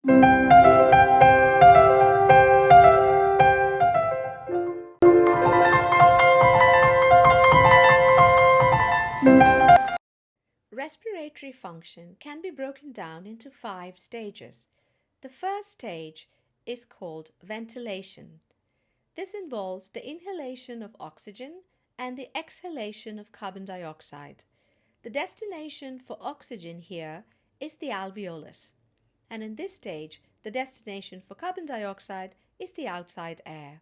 Respiratory function can be broken down into 5 stages. The first stage is called ventilation. This involves the inhalation of oxygen and the exhalation of carbon dioxide. The destination for oxygen here is the alveolus, and in this stage, the destination for carbon dioxide is the outside air.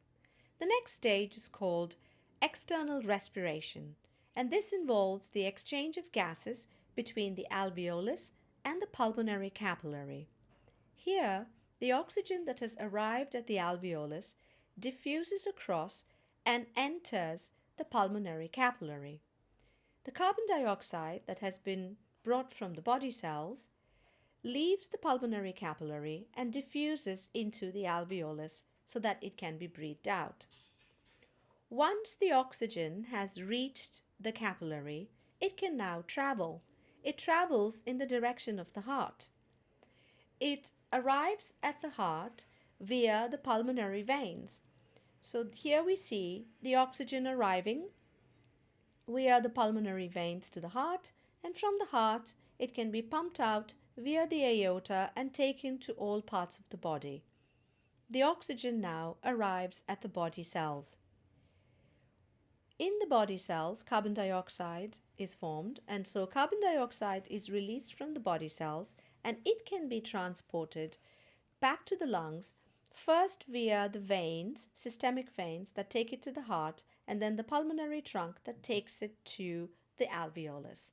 The next stage is called external respiration, and this involves the exchange of gases between the alveolus and the pulmonary capillary. Here, the oxygen that has arrived at the alveolus diffuses across and enters the pulmonary capillary. The carbon dioxide that has been brought from the body cells leaves the pulmonary capillary and diffuses into the alveolus so that it can be breathed out. Once the oxygen has reached the capillary, it can now travel. It travels in the direction of the heart. It arrives at the heart via the pulmonary veins. So here we see the oxygen arriving via the pulmonary veins to the heart, and from the heart it can be pumped out via the aorta and taken to all parts of the body. The oxygen now arrives at the body cells. In the body cells, carbon dioxide is formed, and so carbon dioxide is released from the body cells and it can be transported back to the lungs, first via the veins, systemic veins that take it to the heart, and then the pulmonary trunk that takes it to the alveolus.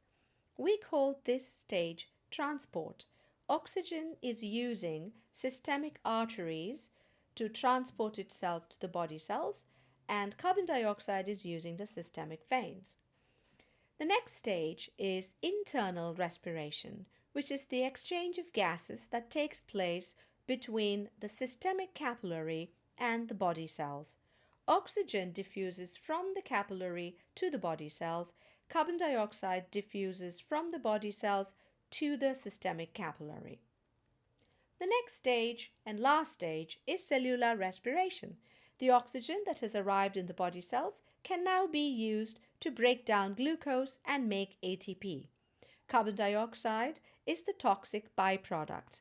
We call this stage transport. Oxygen is using systemic arteries to transport itself to the body cells, and carbon dioxide is using the systemic veins. The next stage is internal respiration, which is the exchange of gases that takes place between the systemic capillary and the body cells. Oxygen diffuses from the capillary to the body cells. Carbon dioxide diffuses from the body cells to the systemic capillary. The next stage and last stage is cellular respiration. The oxygen that has arrived in the body cells can now be used to break down glucose and make ATP. Carbon dioxide is the toxic byproduct.